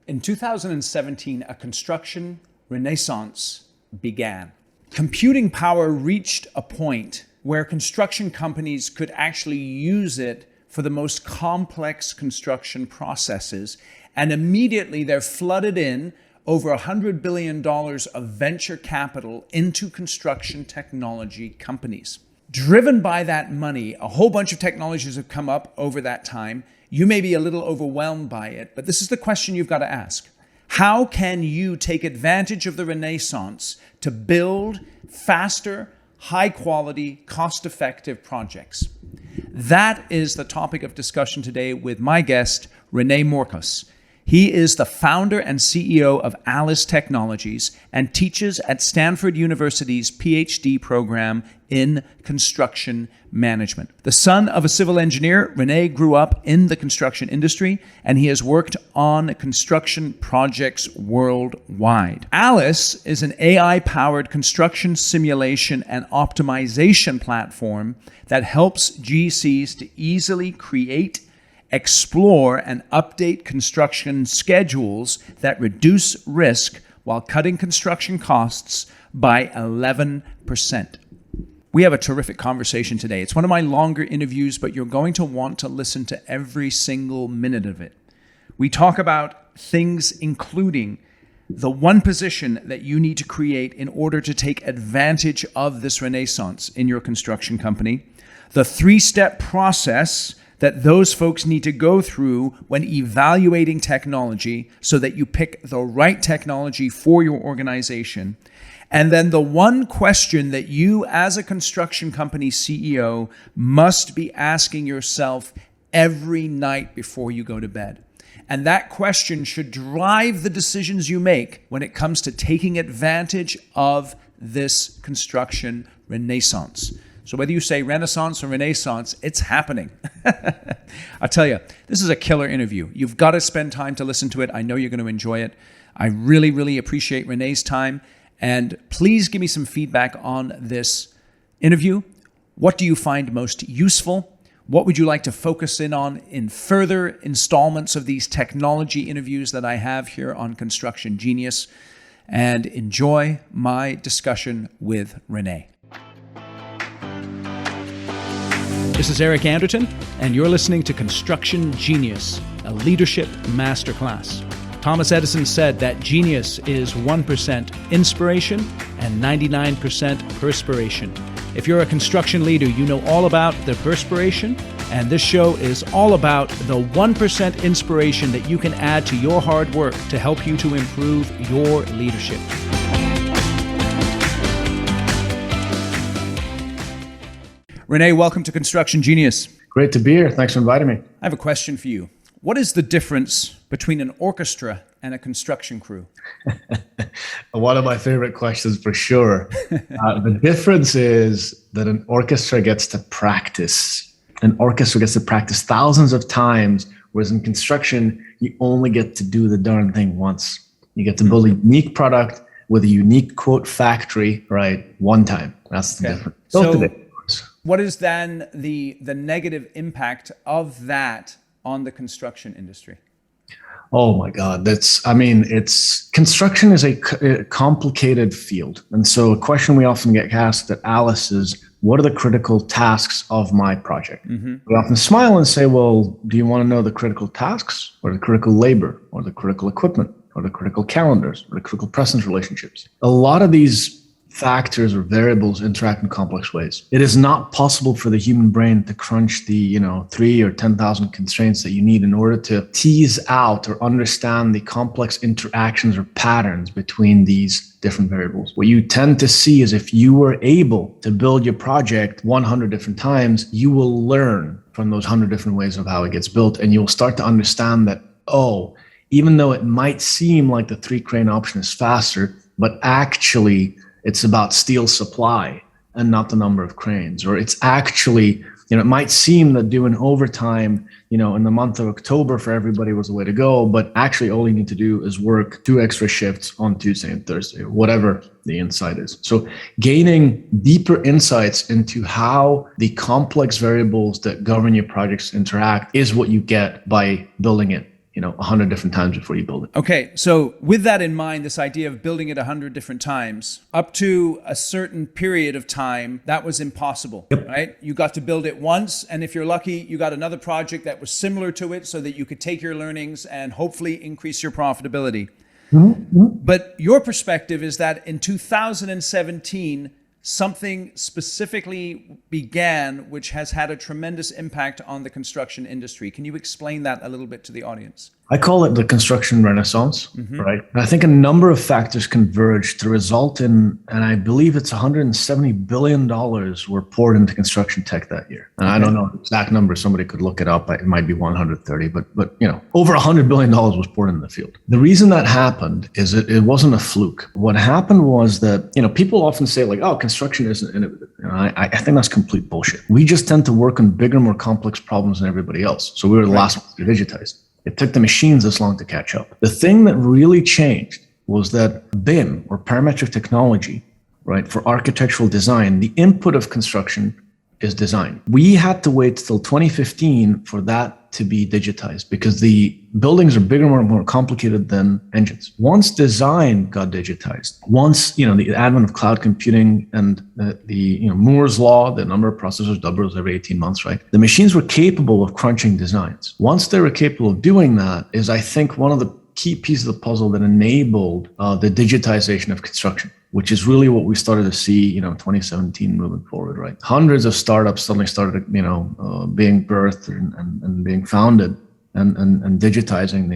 In 2017, a construction renaissance began. Computing power reached a point where construction companies could actually use it for the most complex construction processes, and immediately they're flooded in over $100 billion of venture capital into construction technology companies. Driven by that money, a whole bunch of technologies have come up over that time. You may be a little overwhelmed by it, but this is the question you've got to ask. How can you take advantage of the Renaissance to build faster, high-quality, cost-effective projects? That is the topic of discussion today with my guest, René Morkos. He is the founder and CEO of Alice Technologies and teaches at Stanford University's PhD program in construction management. The son of a civil engineer, René grew up in the construction industry, and he has worked on construction projects worldwide. Alice is an AI-powered construction simulation and optimization platform that helps GCs to easily create, explore, and update construction schedules that reduce risk while cutting construction costs by 11%. We have a terrific conversation today. It's one of my longer interviews, but you're going to want to listen to every single minute of it. We talk about things including the one position that you need to create in order to take advantage of this renaissance in your construction company, the three-step process that those folks need to go through when evaluating technology so that you pick the right technology for your organization. And then the one question that you as a construction company CEO must be asking yourself every night before you go to bed. And that question should drive the decisions you make when it comes to taking advantage of this construction renaissance. So whether you say Renaissance or Renaissance, it's happening. I'll tell you, this is a killer interview. You've got to spend time to listen to it. I know you're going to enjoy it. I really, really appreciate René's time. And please give me some feedback on this interview. What do you find most useful? What would you like to focus in on in further installments of these technology interviews that I have here on Construction Genius? And enjoy my discussion with René. This is Eric Anderton, and you're listening to Construction Genius, a leadership masterclass. Thomas Edison said that genius is 1% inspiration and 99% perspiration. If you're a construction leader, you know all about the perspiration, and this show is all about the 1% inspiration that you can add to your hard work to help you to improve your leadership. René, welcome to Construction Genius. Great to be here. Thanks for inviting me. I have a question for you. What is the difference between an orchestra and a construction crew? One of my favorite questions for sure. The difference is that an orchestra gets to practice. An orchestra gets to practice thousands of times, whereas in construction, you only get to do the darn thing once. You get to build a unique product with a unique quote factory, right, one time. That's the difference. So what is then the negative impact of that on the construction industry? Oh my God, construction is a complicated field. And so a question we often get asked at Alice is, what are the critical tasks of my project? Mm-hmm. We often smile and say, well, do you want to know the critical tasks or the critical labor or the critical equipment or the critical calendars or the critical precedence relationships? A lot of these factors or variables interact in complex ways. It is not possible for the human brain to crunch the 3 or 10,000 constraints that you need in order to tease out or understand the complex interactions or patterns between these different variables. What you tend to see is if you were able to build your project 100 different times, you will learn from those 100 different ways of how it gets built, and you'll start to understand that, even though it might seem like the 3-crane option is faster, but actually it's about steel supply and not the number of cranes. Or it's actually, it might seem that doing overtime, in the month of October for everybody was the way to go, but actually all you need to do is work 2 extra shifts on Tuesday and Thursday, or whatever the insight is. So gaining deeper insights into how the complex variables that govern your projects interact is what you get by building it 100 different times before you build it. Okay, so with that in mind, this idea of building it 100 different times, up to a certain period of time, that was impossible, right? You got to build it once, and if you're lucky, you got another project that was similar to it so that you could take your learnings and hopefully increase your profitability. But your perspective is that in 2017, something specifically began which has had a tremendous impact on the construction industry. Can you explain that a little bit to the audience? I call it the construction renaissance, right? And I think a number of factors converged to result in, and I believe it's $170 billion were poured into construction tech that year. And I don't know the exact number. Somebody could look it up. It might be 130, but over $100 billion was poured into the field. The reason that happened is it wasn't a fluke. What happened was that, people often say like, oh, construction isn't innovative. I think that's complete bullshit. We just tend to work on bigger, more complex problems than everybody else. So we were the last ones to be digitized. It took the machines this long to catch up. The thing that really changed was that BIM, or parametric technology, right, for architectural design, the input of construction is design. We had to wait till 2015 for that to be digitized because the buildings are bigger, more complicated than engines. Once design got digitized, once the advent of cloud computing and the Moore's law, the number of processors doubles every 18 months, right? The machines were capable of crunching designs. Once they were capable of doing that, is I think one of the key pieces of the puzzle that enabled the digitization of construction, which is really what we started to see, 2017 moving forward, right? Hundreds of startups suddenly started, being birthed and being founded and digitizing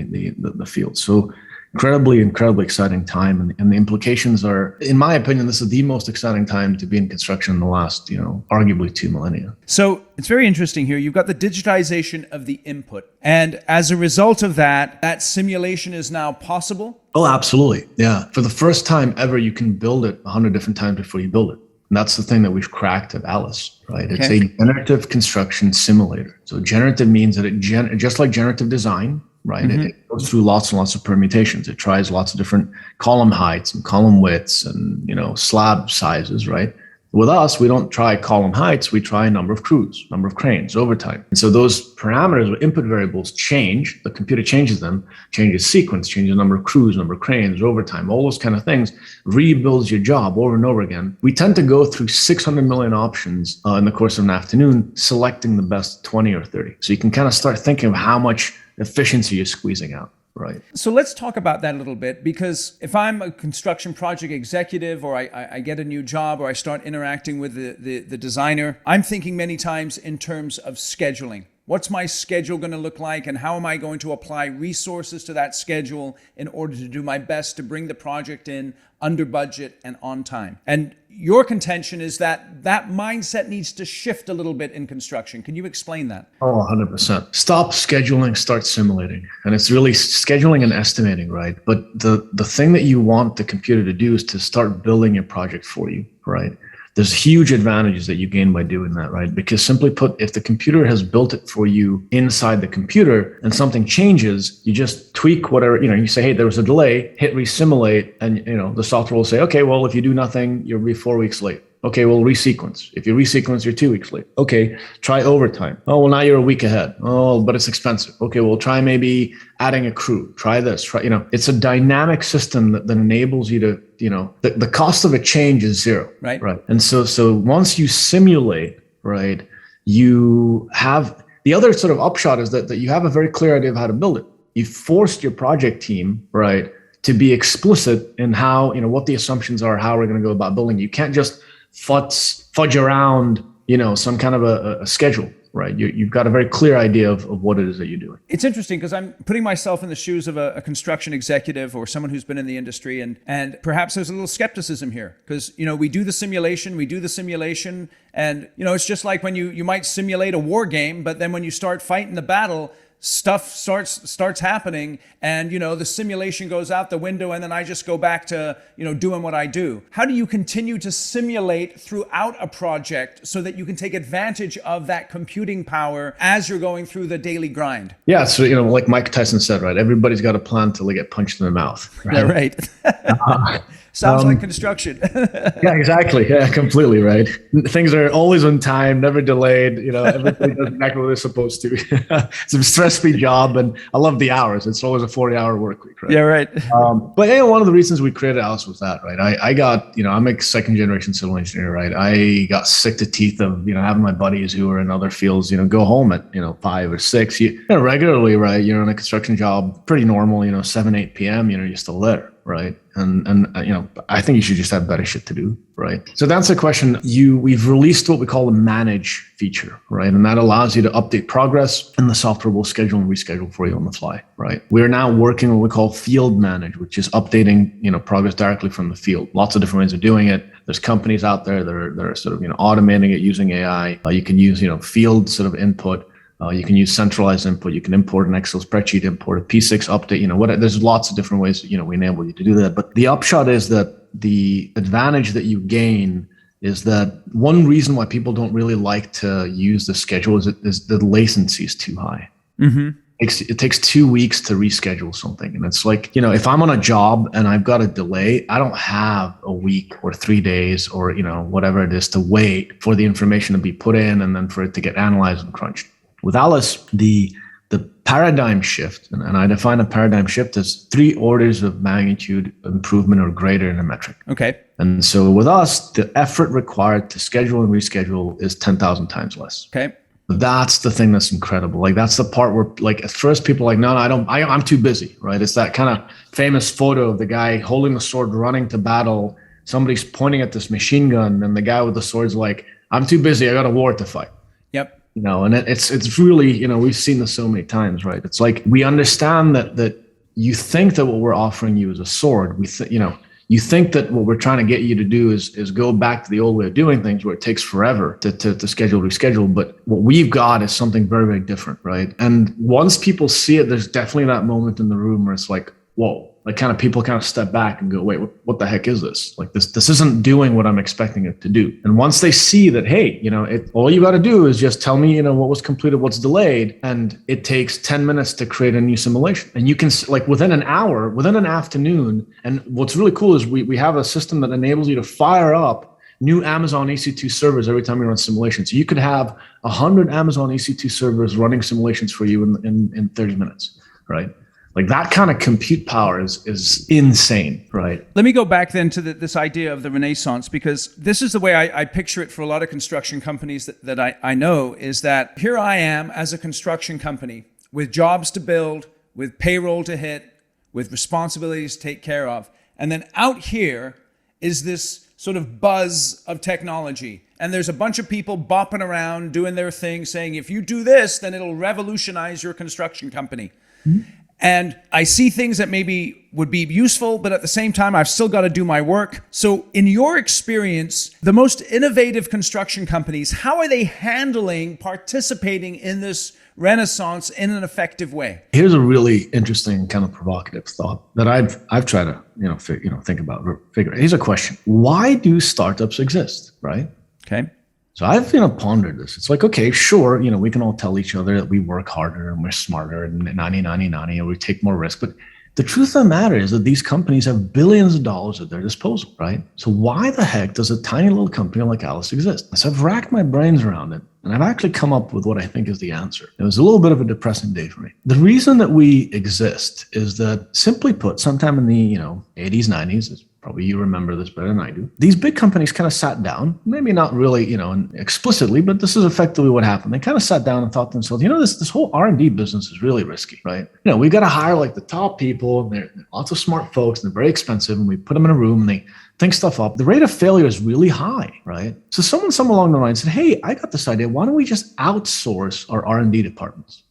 the field. So incredibly exciting time. And the implications are, in my opinion, this is the most exciting time to be in construction in the last, arguably 2 millennia. So it's very interesting here. You've got the digitization of the input. And as a result of that simulation is now possible? Oh, absolutely. Yeah. For the first time ever, you can build it 100 different times before you build it. And that's the thing that we've cracked at Alice, right? Okay. It's a generative construction simulator. So generative means that it just like generative design, right? It goes through lots and lots of permutations. It tries lots of different column heights and column widths and, slab sizes, right? With us, we don't try column heights. We try number of crews, number of cranes, overtime. And so those parameters or input variables change. The computer changes them, changes sequence, changes the number of crews, number of cranes, overtime, all those kind of things, rebuilds your job over and over again. We tend to go through 600 million options in the course of an afternoon, selecting the best 20 or 30. So you can kind of start thinking of how much efficiency you're squeezing out. Right. So let's talk about that a little bit, because if I'm a construction project executive, or I get a new job, or I start interacting with the designer, I'm thinking many times in terms of scheduling. What's my schedule going to look like, and how am I going to apply resources to that schedule in order to do my best to bring the project in under budget and on time? And your contention is that mindset needs to shift a little bit in construction. Can you explain that? Oh, 100%. Stop scheduling, start simulating. And it's really scheduling and estimating, right? But the thing that you want the computer to do is to start building your project for you, right? There's huge advantages that you gain by doing that, right? Because simply put, if the computer has built it for you inside the computer and something changes, you just tweak whatever, you say, hey, there was a delay, hit resimulate, and the software will say, okay, well, if you do nothing, you'll be 4 weeks late. Okay, well, resequence. If you resequence, you're 2 weeks late. Okay, try overtime. Oh, well, now you're a week ahead. Oh, but it's expensive. Okay, well, try maybe adding a crew. Try this. It's a dynamic system that enables you to, the cost of a change is zero. Right. And so once you simulate, right, you have, the other sort of upshot is that you have a very clear idea of how to build it. You forced your project team, right, to be explicit in how, what the assumptions are, how we're going to go about building. You can't just fudge around, some kind of a schedule, right? You've got a very clear idea of what it is that you're doing. It's interesting because I'm putting myself in the shoes of a construction executive or someone who's been in the industry, and perhaps there's a little skepticism here because, we do the simulation, and, it's just like when you might simulate a war game, but then when you start fighting the battle, stuff starts happening, and the simulation goes out the window, and then I just go back to doing what I do. How do you continue to simulate throughout a project so that you can take advantage of that computing power as you're going through the daily grind? Yeah, so like Mike Tyson said, right? Everybody's got a plan till they get punched in the mouth. Right? Yeah, right. Sounds like construction. Yeah, exactly. Yeah, completely right. Things are always on time, never delayed. Everybody does exactly what they're supposed to. It's a stress-free job, and I love the hours. It's always a 40-hour work week, right? Yeah, right. But one of the reasons we created Alice was that, right? I got, I'm a second generation civil engineer, right? I got sick to teeth of, having my buddies who are in other fields, go home at, 5 or 6, regularly, right? You're on a construction job, pretty normal, 7, 8 p.m., you're still there. Right. And I think you should just have better shit to do. Right. So that's the question. We've released what we call the manage feature. Right. And that allows you to update progress, and the software will schedule and reschedule for you on the fly. Right. We're now working on what we call field manage, which is updating, progress directly from the field. Lots of different ways of doing it. There's companies out there that are sort of, automating it using AI. You can use, field sort of input. You can use centralized input. You can import an Excel spreadsheet, import a P6 update. There's lots of different ways, we enable you to do that. But the upshot is that the advantage that you gain is that one reason why people don't really like to use the schedule is the latency is too high. Mm-hmm. It takes 2 weeks to reschedule something. And it's like, if I'm on a job and I've got a delay, I don't have a week or 3 days or, whatever it is to wait for the information to be put in and then for it to get analyzed and crunched. With Alice, the paradigm shift, and I define a paradigm shift as 3 orders of magnitude improvement or greater in a metric. Okay. And so with us, the effort required to schedule and reschedule is 10,000 times less. Okay. That's the thing that's incredible. Like, that's the part where, like, at first people are like, no, I'm too busy, right? It's that kind of famous photo of the guy holding the sword, running to battle. Somebody's pointing at this machine gun, and the guy with the sword's like, I'm too busy. I got a war to fight. Yep. And it's really, we've seen this so many times, right? It's like, we understand that you think that what we're offering you is a sword. You think that what we're trying to get you to do is go back to the old way of doing things where it takes forever to schedule, reschedule. But what we've got is something very, very different, right? And once people see it, there's definitely that moment in the room where it's like, whoa, like people step back and go, wait, what the heck is this? Like this isn't doing what I'm expecting it to do. And once they see that, hey, all you got to do is just tell me, what was completed, what's delayed. And it takes 10 minutes to create a new simulation. And you can, like, within an hour, within an afternoon. And what's really cool is we have a system that enables you to fire up new Amazon EC2 servers every time you run simulations. So you could have 100 Amazon EC2 servers running simulations for you in 30 minutes, right? Like, that kind of compute power is insane, right? Let me go back then to this idea of the Renaissance, because this is the way I picture it for a lot of construction companies that I know, is that here I am as a construction company with jobs to build, with payroll to hit, with responsibilities to take care of. And then out here is this sort of buzz of technology. And there's a bunch of people bopping around doing their thing, saying, if you do this, then it'll revolutionize your construction company. Mm-hmm. And I see things that maybe would be useful, but at the same time, I've still got to do my work. So in your experience, the most innovative construction companies, how are they handling participating in this renaissance in an effective way? Here's a really interesting kind of provocative thought that I've tried to, think about or figure out. Here's a question. Why do startups exist, right? Okay. So I've, pondered this. It's like, okay, sure, we can all tell each other that we work harder and we're smarter and 90, and we take more risk. But the truth of the matter is that these companies have billions of dollars at their disposal, right? So why the heck does a tiny little company like Alice exist? So I've racked my brains around it, and I've actually come up with what I think is the answer. It was a little bit of a depressing day for me. The reason that we exist is that, simply put, sometime in the 80s, 90s, probably you remember this better than I do, these big companies kind of sat down, maybe not really, explicitly, but this is effectively what happened. They kind of sat down and thought to themselves, this whole R&D business is really risky, right? We've got to hire like the top people, and they're lots of smart folks, and they're very expensive, and we put them in a room and they think stuff up. The rate of failure is really high, right? So someone along the line said, hey, I got this idea. Why don't we just outsource our R&D departments?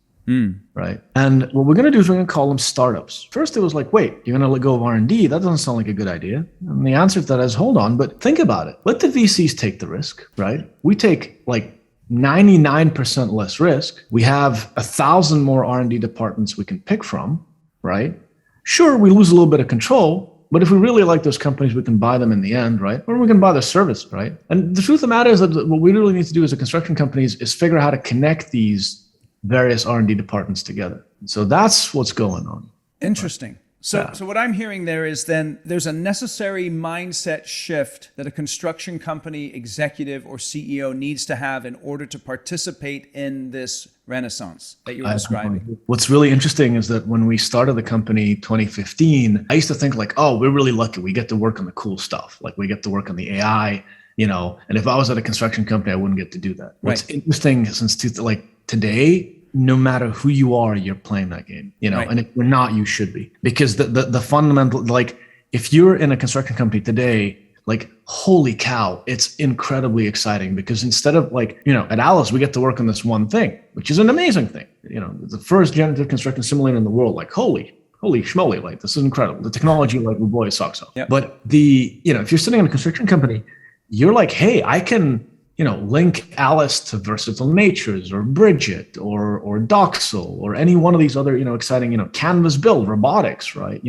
Right. And what we're going to do is we're going to call them startups. First, it was like, wait, you're going to let go of R&D? That doesn't sound like a good idea. And the answer to that is, hold on, but think about it. Let the VCs take the risk, right? We take like 99% less risk. We have 1,000 more R&D departments we can pick from, right? Sure, we lose a little bit of control, but if we really like those companies, we can buy them in the end, right? Or we can buy their service, right? And the truth of the matter is that what we really need to do as a construction company is figure out how to connect these various R&D departments together. So that's what's going on. Interesting. So what I'm hearing there is then there's a necessary mindset shift that a construction company executive or CEO needs to have in order to participate in this renaissance that you're describing. What's really interesting is that when we started the company 2015, I used to think like, oh, we're really lucky. We get to work on the cool stuff. Like we get to work on the AI, and if I was at a construction company, I wouldn't get to do that. What's interesting since today, no matter who you are, you're playing that game, and if you're not, you should be, because the fundamental, like if you're in a construction company today, like, holy cow, it's incredibly exciting, because instead of at Alice, we get to work on this one thing, which is an amazing thing. The first generative construction simulator in the world, like holy schmoly, like this is incredible. The technology, like, boy, it sucks off. Yep. But if you're sitting in a construction company, you're like, hey, I can, link Alice to Versatile Natures or Bridget or Doxel or any one of these other, exciting, Canvas build robotics, right?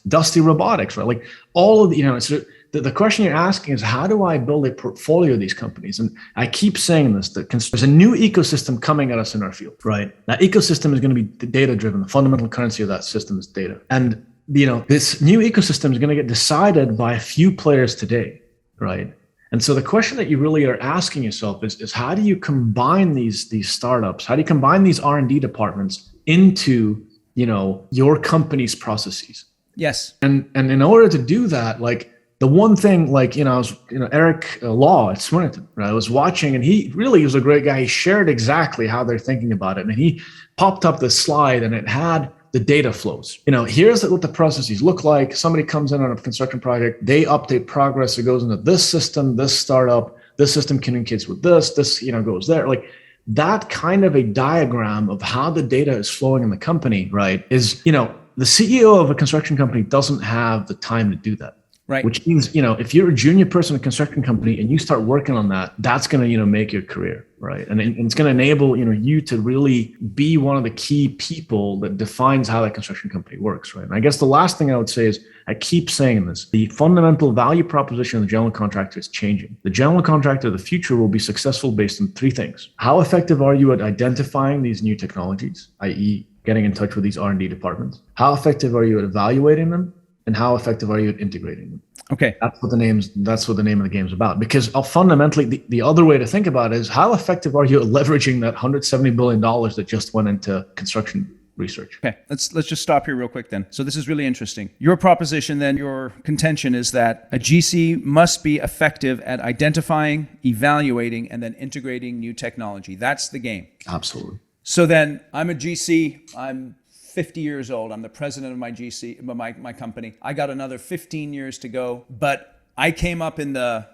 Dusty robotics, right? Like all of the, the question you're asking is, how do I build a portfolio of these companies? And I keep saying this, that there's a new ecosystem coming at us in our field, right? That ecosystem is going to be data driven. The fundamental currency of that system is data. And, this new ecosystem is going to get decided by a few players today, right? And so the question that you really are asking yourself is how do you combine these startups? How do you combine these R&D departments into, your company's processes? Yes. And in order to do that, like the one thing, like, I was, Eric Law at Swinnerton, right? I was watching, and he really was a great guy. He shared exactly how they're thinking about it. And he popped up this slide, and it had the data flows. Here's what the processes look like. Somebody comes in on a construction project, they update progress. It goes into this system, this startup, this system communicates with this, goes there. Like that kind of a diagram of how the data is flowing in the company, right? Is, the CEO of a construction company doesn't have the time to do that. Right. Which means, if you're a junior person in a construction company and you start working on that, that's going to, make your career, right? And it's going to enable, you to really be one of the key people that defines how that construction company works, right? And I guess the last thing I would say is, I keep saying this, the fundamental value proposition of the general contractor is changing. The general contractor of the future will be successful based on three things. How effective are you at identifying these new technologies, i.e. getting in touch with these R&D departments? How effective are you at evaluating them? And how effective are you at integrating them? Okay. That's what the name of the game is about. Because fundamentally, the other way to think about it is, how effective are you at leveraging that $170 billion that just went into construction research? Okay, let's just stop here real quick then. So this is really interesting. Your proposition then, your contention is that a GC must be effective at identifying, evaluating, and then integrating new technology. That's the game. Absolutely. So then I'm a GC, I'm 50 years old. I'm the president of my GC, my company. I got another 15 years to go, but I came up in the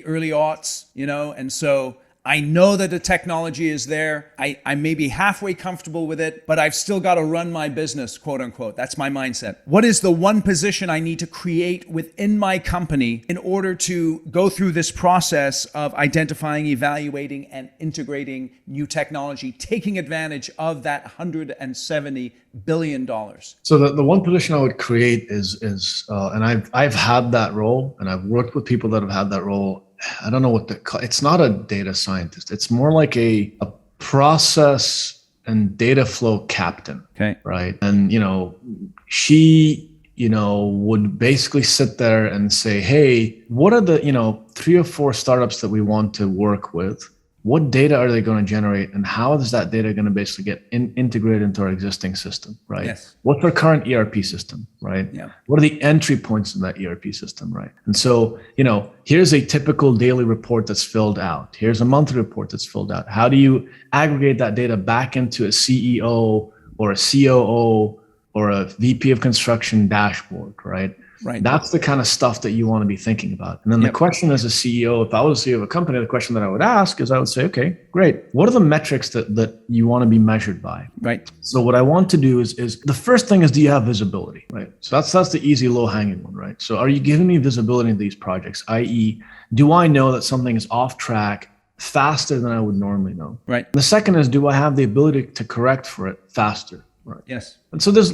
early aughts, and so I know that the technology is there. I may be halfway comfortable with it, but I've still got to run my business, quote unquote. That's my mindset. What is the one position I need to create within my company in order to go through this process of identifying, evaluating, and integrating new technology, taking advantage of that $170 billion? So the one position I would create is and I've had that role, and I've worked with people that have had that role. I don't know it's not a data scientist. It's more like a process and data flow captain. Okay. Right. And, she, would basically sit there and say, hey, what are the, 3 or 4 startups that we want to work with? What data are they going to generate, and how is that data going to basically get integrated into our existing system, right? Yes. What's our current ERP system, right? Yeah. What are the entry points in that ERP system, right? And so, here's a typical daily report that's filled out. Here's a monthly report that's filled out. How do you aggregate that data back into a CEO or a COO or a VP of construction dashboard, right? Right. That's the kind of stuff that you want to be thinking about. And then the question as a CEO, if I was a CEO of a company, the question that I would ask is, I would say, okay, great. What are the metrics that you want to be measured by? Right. So what I want to do is the first thing is, do you have visibility? Right. So that's the easy, low hanging one, right? So are you giving me visibility in these projects? i.e., do I know that something is off track faster than I would normally know? Right. The second is, do I have the ability to correct for it faster? Right. Yes. And so there's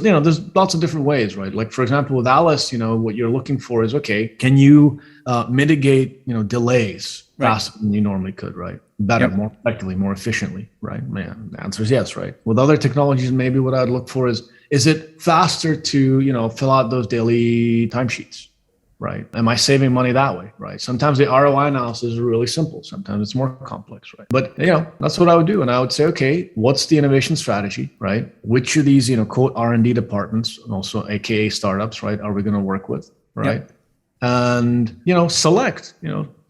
lots of different ways, right? Like, for example, with Alice, what you're looking for is, okay, can you mitigate, delays faster than you normally could, right? Better, more effectively, more efficiently, right? Man, the answer is yes, right? With other technologies, maybe what I'd look for is, Is it faster to, fill out those daily timesheets? Right? Am I saving money that way? Right? Sometimes the ROI analysis is really simple. Sometimes it's more complex, right? But that's what I would do. And I would say, okay, what's the innovation strategy, right? Which of these, quote R&D departments, and also AKA startups, right, are we going to work with, right? Yep. And, select,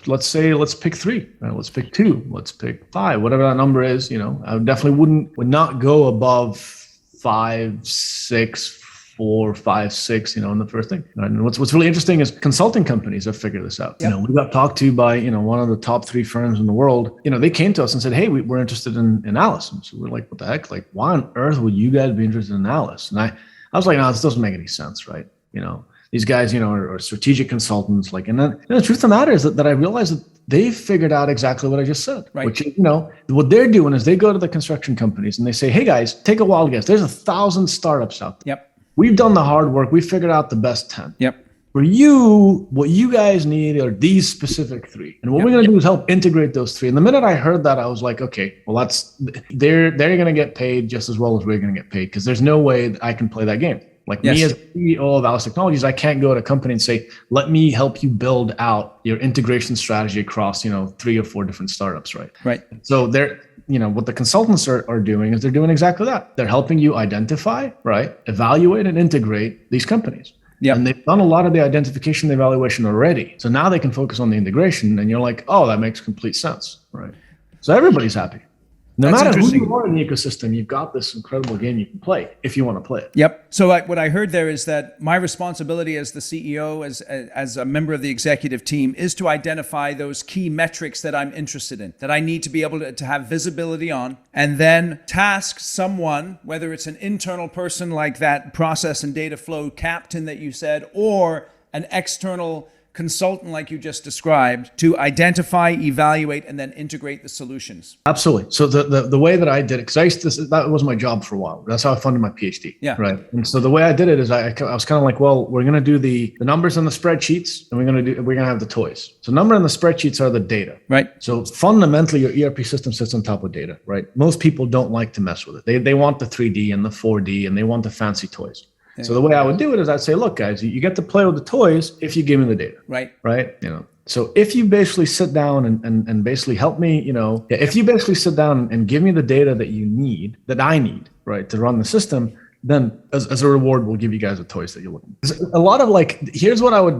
let's pick 3, right? Let's pick 2, let's pick 5, whatever that number is, I definitely would not go above 5, 6, 4, 5, 6, in the first thing. And what's really interesting is consulting companies have figured this out. Yep. We got talked to by, one of the top 3 firms in the world. They came to us and said, hey, we're interested in Alice. And so we're like, what the heck? Like, why on earth would you guys be interested in Alice? And I was like, no, this doesn't make any sense, right? These guys, are strategic consultants. Like, and then the truth of the matter is that I realized that they've figured out exactly what I just said, right? Which, what they're doing is they go to the construction companies and they say, hey guys, take a wild guess. There's 1,000 startups out there. Yep. We've done the hard work. We figured out the best 10. Yep. For you, what you guys need are these specific 3. And what we're going to do is help integrate those 3. And the minute I heard that, I was like, okay, well, they're going to get paid just as well as we're going to get paid, because there's no way that I can play that game. Like me as CEO of Alice Technologies, I can't go to a company and say, let me help you build out your integration strategy across, 3 or 4 different startups, right? Right. So what the consultants are doing is they're doing exactly that. They're helping you identify, right, evaluate and integrate these companies. Yeah. And they've done a lot of the identification and evaluation already. So now they can focus on the integration, and you're like, oh, that makes complete sense, right? So everybody's happy. No matter who you are in the ecosystem, you've got this incredible game you can play if you want to play it. Yep. So what I heard there is that my responsibility as the CEO, as a member of the executive team, is to identify those key metrics that I'm interested in, that I need to be able to have visibility on, and then task someone, whether it's an internal person like that process and data flow captain that you said, or an external consultant like you just described, to identify, evaluate, and then integrate the solutions. Absolutely. So the way that I did it, because that was my job for a while. That's how I funded my PhD. Yeah. Right. And so the way I did it is I was kind of like, well, we're going to do the numbers in the spreadsheets, and we're going to have the toys. So number in the spreadsheets are the data. Right. So fundamentally, your ERP system sits on top of data. Right. Most people don't like to mess with it. They want the 3D and the 4D, and they want the fancy toys. So the way I would do it is I'd say, look, guys, you get to play with the toys if you give me the data. Right. Right. So if you basically sit down and basically help me, if you basically sit down and give me the data that I need, right, to run the system, then as a reward, we'll give you guys the toys that you're looking for. A lot of here's what I would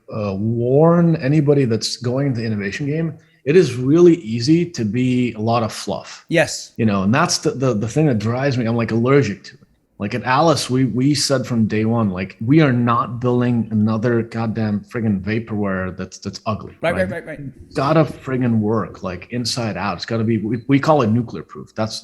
warn anybody that's going into the innovation game. It is really easy to be a lot of fluff. Yes. And that's the thing that drives me. I'm allergic to it. Like at Alice, we said from day one, we are not building another goddamn friggin' vaporware that's ugly. Right. It's gotta friggin' work inside out. It's gotta be. We call it nuclear proof. That's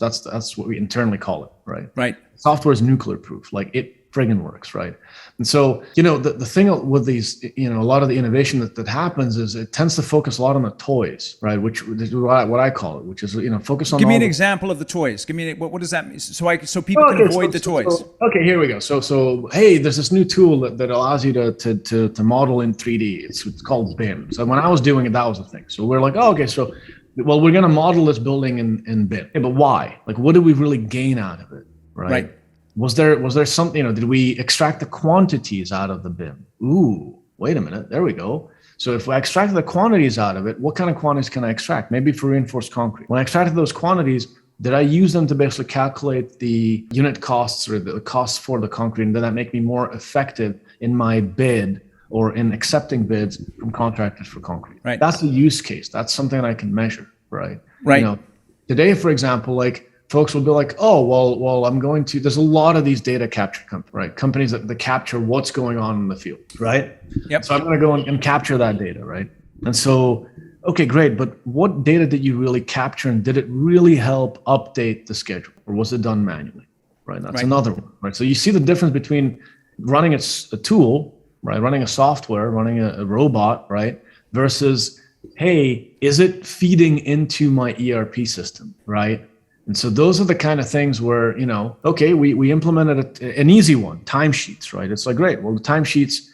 what we internally call it. Right. Right. Software is nuclear proof. It friggin' works. Right. And so the thing with these, a lot of the innovation that happens is it tends to focus a lot on the toys, right? Which is what I call it, which is focus on. Give me an example of the toys. Give me what does that mean? So people can avoid the toys. Okay, here we go. So hey, there's this new tool that allows you to model in 3D. It's called BIM. So when I was doing it, that was the thing. So we're like, oh, okay, so well, we're gonna model this building in BIM. Yeah, but why? What did we really gain out of it? Right. Was there something, did we extract the quantities out of the BIM? Ooh, wait a minute. There we go. So if I extract the quantities out of it, what kind of quantities can I extract? Maybe for reinforced concrete. When I extracted those quantities, did I use them to basically calculate the unit costs or the costs for the concrete? And did that make me more effective in my bid or in accepting bids from contractors for concrete? Right. That's a use case. That's something I can measure, right? Right. Today, for example, folks will be like, oh, well, there's a lot of these data capture companies, right? Companies that capture what's going on in the field, right? Yep. So I'm going to go and capture that data, right? And so, okay, great. But what data did you really capture, and did it really help update the schedule, or was it done manually, right? That's another one, right? So you see the difference between running a tool, right? Running a software, running a robot, right? Versus, hey, is it feeding into my ERP system, right? And so those are the kind of things where, okay, we implemented an easy one, timesheets, right? It's great. Well, the timesheets,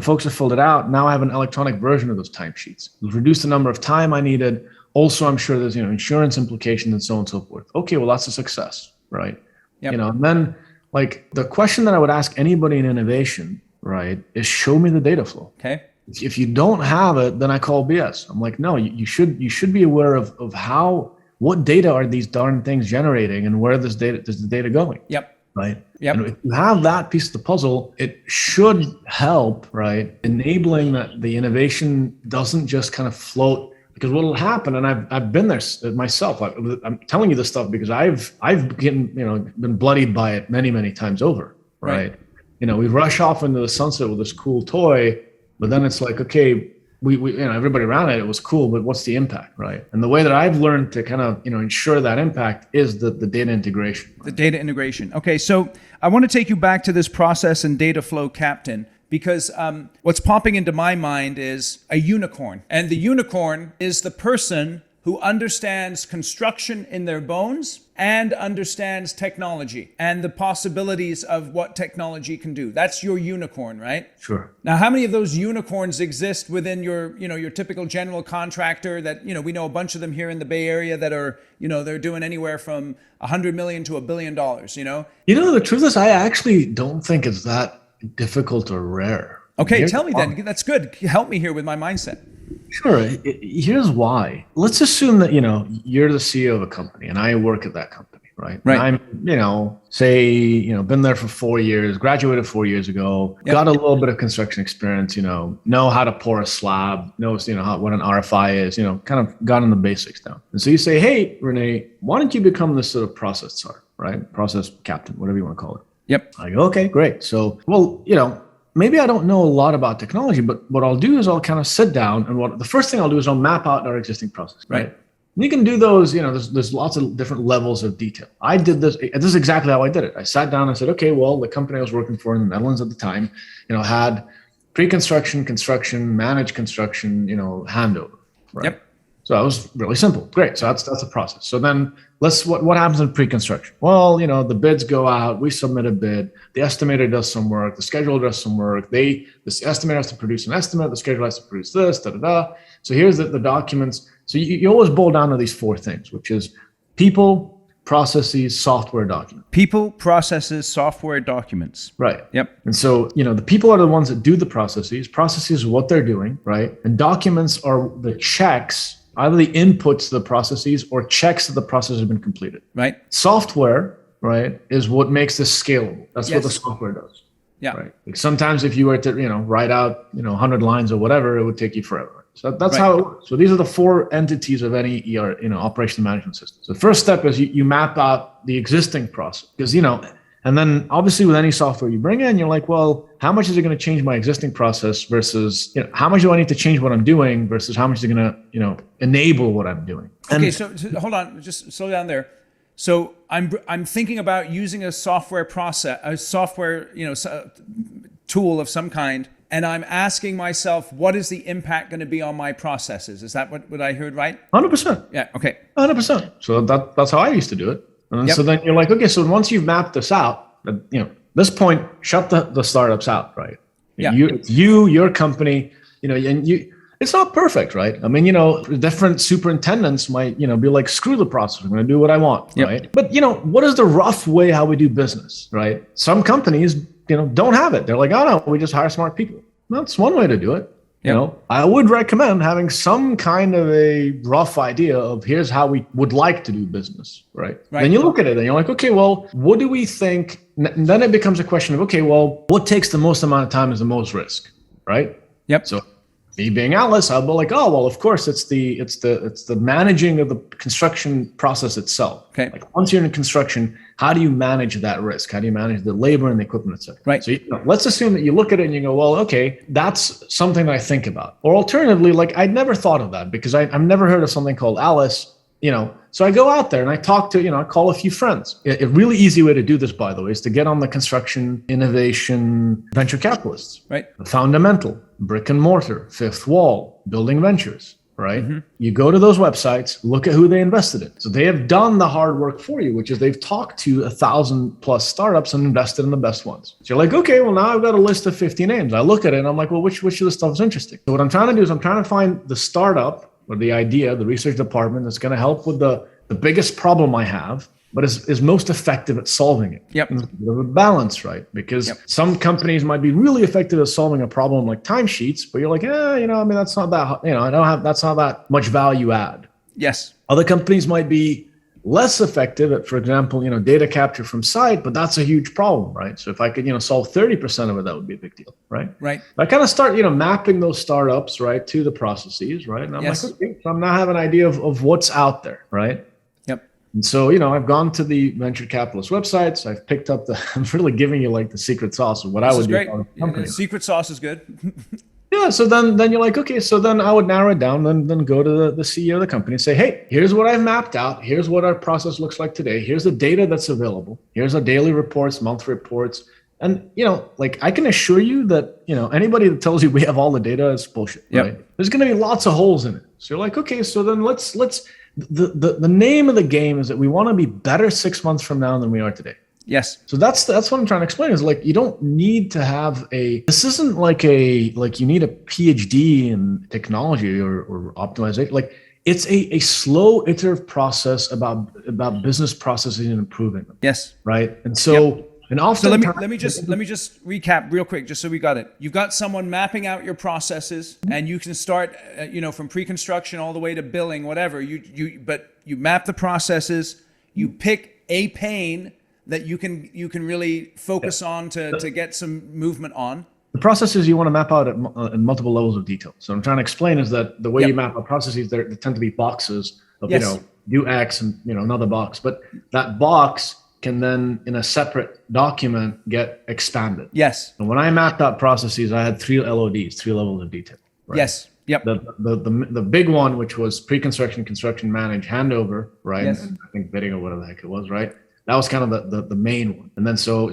folks have filled it out. Now I have an electronic version of those timesheets. We've reduced the number of time I needed. Also, I'm sure there's, insurance implications and so on and so forth. Okay, well, that's a success, right? Yep. And then Like the question that I would ask anybody in innovation, right, is show me the data flow. Okay. If you don't have it, then I call BS. I'm like, no, you should be aware of what data are these darn things generating and where is the data going? Yep. Right. Yep. And if you have that piece of the puzzle, it should help, right, enabling that the innovation doesn't just kind of float. Because what will happen, and I've been there myself. I'm telling you this stuff because I've been bloodied by it many times over. Right. We rush off into the sunset with this cool toy, but then it's like, okay, we everybody around it was cool, but what's the impact, right? And the way that I've learned to kind of ensure that impact is the data integration. The data integration. Okay, so I want to take you back to this process and data flow captain, because what's popping into my mind is a unicorn. And the unicorn is the person who understands construction in their bones and understands technology and the possibilities of what technology can do. That's your unicorn, right? Sure. Now, how many of those unicorns exist within your typical general contractor that, we know a bunch of them here in the Bay Area that are, they're doing anywhere from $100 million to $1 billion, The truth is, I actually don't think it's that difficult or rare. Okay, tell me then. That's good. Help me here with my mindset. Sure. Here's why. Let's assume that, you're the CEO of a company and I work at that company, right? Right. And I'm, been there for 4 years, graduated 4 years ago, got a little bit of construction experience, know how to pour a slab, knows, what an RFI is, kind of gotten the basics down. And so you say, hey, René, why don't you become this sort of process czar, right? Process captain, whatever you want to call it. Yep. I go, okay, great. So, maybe I don't know a lot about technology, but what I'll do is I'll kind of sit down and the first thing I'll do is I'll map out our existing process, right? And you can do those, there's lots of different levels of detail. I did this. This is exactly how I did it. I sat down and said, okay, well, the company I was working for in the Netherlands at the time, had pre-construction, construction, managed construction, handover, right? Yep. So that was really simple. Great. So that's a process. So then what happens in pre-construction? Well, the bids go out, we submit a bid, the estimator does some work, the scheduler does some work, this estimator has to produce an estimate, the scheduler has to produce this, So here's the documents. So you always boil down to these four things, which is people, processes, software, documents. People, processes, software, documents. Right. Yep. And so, the people are the ones that do the processes. Processes are what they're doing, right? And documents are the checks, either the inputs to the processes or checks that the process has been completed. Right. Software, right, is what makes this scalable. That's what the software does. Yeah. Right. Like sometimes if you were to, write out, 100 lines or whatever, it would take you forever. So that's how it works. So these are the four entities of any operational management system. So the first step is you map out the existing process because, and then obviously with any software you bring in, you're like, well, how much is it going to change my existing process versus, how much do I need to change what I'm doing versus how much is it going to, enable what I'm doing? Okay, so hold on, just slow down there. So I'm thinking about using a software tool of some kind, and I'm asking myself, what is the impact going to be on my processes? Is that what I heard right? 100%. Yeah. Okay. 100%. So that's how I used to do it. And so then you're like, okay, so once you've mapped this out, this point, shut the startups out, right? Yeah. Your company, and it's not perfect, right? I mean, different superintendents might, be like, screw the process. I'm going to do what I want, right? But, what is the rough way how we do business, right? Some companies, don't have it. They're like, oh no, we just hire smart people. That's one way to do it. I would recommend having some kind of a rough idea of here's how we would like to do business, right? Then you look at it and you're like, okay, well, what do we think? And then it becomes a question of, okay, well, what takes the most amount of time is the most risk, right? Yep. So me being Alice, I'll be like, oh, well, of course, it's the managing of the construction process itself. Okay. Like once you're in construction, how do you manage that risk? How do you manage the labor and the equipment, et cetera? Right. So let's assume that you look at it and you go, well, okay, that's something that I think about. Or alternatively, like I'd never thought of that because I've never heard of something called Alice. So I go out there and I talk to, I call a few friends. A really easy way to do this, by the way, is to get on the construction innovation venture capitalists. Right. Fundamental, brick and mortar, fifth wall, building ventures, right? Mm-hmm. You go to those websites, look at who they invested in. So they have done the hard work for you, which is they've talked to 1,000+ startups and invested in the best ones. So you're like, okay, well, now I've got a list of 50 names. I look at it and I'm like, well, which of this stuff is interesting? So what I'm trying to do is I'm trying to find the startup or the idea, the research department that's going to help with the biggest problem I have, but is most effective at solving it. Yep. And there's a bit of a balance, right? Because some companies might be really effective at solving a problem like timesheets, but you're like, that's not that, that's not that much value add. Yes. Other companies might be less effective at, for example, data capture from site, but that's a huge problem, right? So if I could, solve 30% of it, that would be a big deal, right? Right. I kind of start, mapping those startups, right, to the processes, right? And I'm like, okay, so I'm now have an idea of what's out there, right? Yep. And so, I've gone to the venture capitalist websites. I've picked up I'm really giving you like the secret sauce of what I would do. The secret sauce is good. Yeah. So then you're like, okay, so then I would narrow it down, then go to the CEO of the company and say, hey, here's what I've mapped out. Here's what our process looks like today. Here's the data that's available. Here's our daily reports, monthly reports. And, I can assure you that, anybody that tells you we have all the data is bullshit, right? There's going to be lots of holes in it. So you're like, okay, so then the name of the game is that we want to be better 6 months from now than we are today. Yes. So that's what I'm trying to explain is you don't need to have this isn't like you need a PhD in technology or optimization. It's a slow iterative process about business processes and improving them. Yes. Right. And so, and often. So let me just recap real quick, just so we got it. You've got someone mapping out your processes, and you can start, from pre-construction all the way to billing, whatever. But you map the processes. You pick a pain that you can really focus on to get some movement on. The processes you want to map out at multiple levels of detail. So I'm trying to explain is that the way you map out processes, they tend to be boxes of, do X and, another box. But that box can then, in a separate document, get expanded. Yes. And when I mapped out processes, I had 3 LODs, 3 levels of detail. Right? Yes. Yep. The big one, which was pre-construction, construction, manage, handover, right? Yes. And I think bidding or whatever the heck it was, right? That was kind of the main one. And then so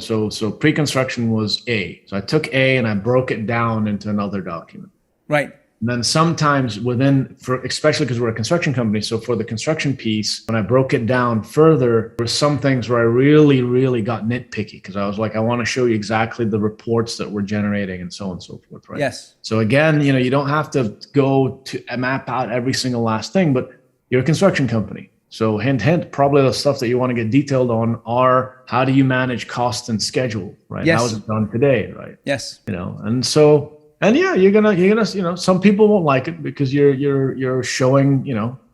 pre-construction was A. So I took A and I broke it down into another document. Right. And then sometimes especially because we're a construction company, so for the construction piece, when I broke it down further, there were some things where I really, really got nitpicky because I was like, I want to show you exactly the reports that we're generating and so on and so forth, right? Yes. So again, you don't have to go to map out every single last thing, but you're a construction company. So hint, probably the stuff that you want to get detailed on are how do you manage cost and schedule, right? Yes. How is it done today, right? Yes. You're gonna, some people won't like it because you're showing,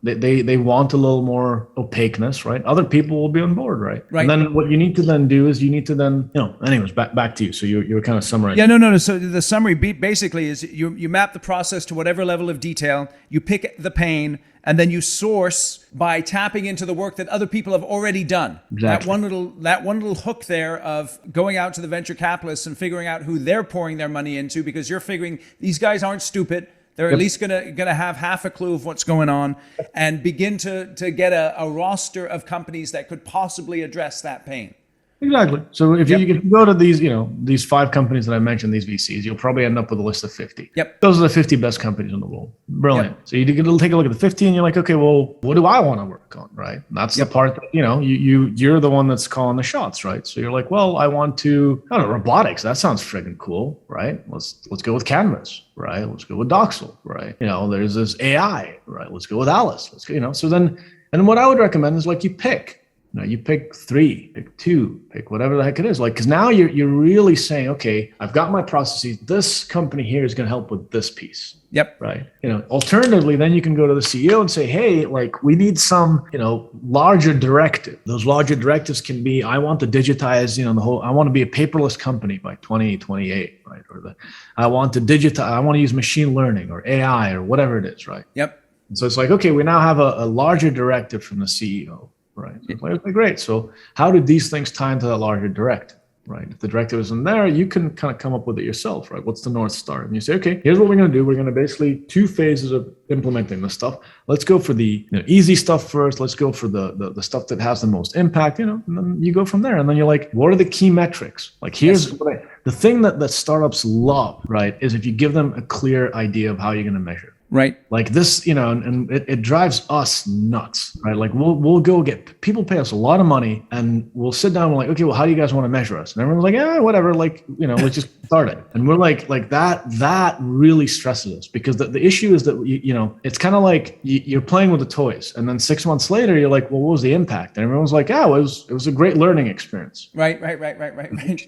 they want a little more opaqueness, right? Other people will be on board, right? Right. And then what you need to then do is anyways, back to you. So you're kind of summarizing. Yeah, no. So the summary basically is you map the process to whatever level of detail, you pick the pain, and then you source by tapping into the work that other people have already done. Exactly. That one little hook there of going out to the venture capitalists and figuring out who they're pouring their money into, because you're figuring these guys aren't stupid. They're at least gonna have half a clue of what's going on, and begin to get a roster of companies that could possibly address that pain. Exactly. So if you go to these 5 companies that I mentioned, these VCs, you'll probably end up with a list of 50. Yep. Those are the 50 best companies in the world. Brilliant. Yep. So you take a look at the 50 and you're like, okay, well, what do I want to work on, right? That's the part that, you're the one that's calling the shots, right? So you're like, well, I want to, robotics. That sounds friggin' cool, right? Let's go with Canvas, right? Let's go with Doxel, right? There's this AI, right? Let's go with Alice. Let's go, so then, and what I would recommend is you pick. You pick 3, pick 2, pick whatever the heck it is. Because now you're really saying, okay, I've got my processes. This company here is going to help with this piece. Yep. Right. Alternatively, then you can go to the CEO and say, hey, we need some, larger directive. Those larger directives can be, I want to digitize, I want to be a paperless company by 2028, right? Or I want to digitize, I want to use machine learning or AI or whatever it is, right? Yep. And so it's okay, we now have a larger directive from the CEO. Right. So okay, great. So how do these things tie into that larger directive? Right. If the directive isn't there, you can kind of come up with it yourself. Right. What's the North Star? And you say, okay, here's what we're going to do. We're going to basically 2 phases of implementing this stuff. Let's go for the easy stuff first. Let's go for the stuff that has the most impact, and then you go from there. And then you're like, what are the key metrics? Here's the thing that startups love, right, is if you give them a clear idea of how you're going to measure. Right. Like this, and it drives us nuts, right? Like we'll go get, people pay us a lot of money and we'll sit down and we're like, okay, well, how do you guys want to measure us? And everyone's like, yeah, whatever. Like, let's just start it. And we're like that really stresses us, because the issue is that, it's kind of like you're playing with the toys. And then 6 months later, you're like, well, what was the impact? And everyone's like, yeah, it was a great learning experience. Right.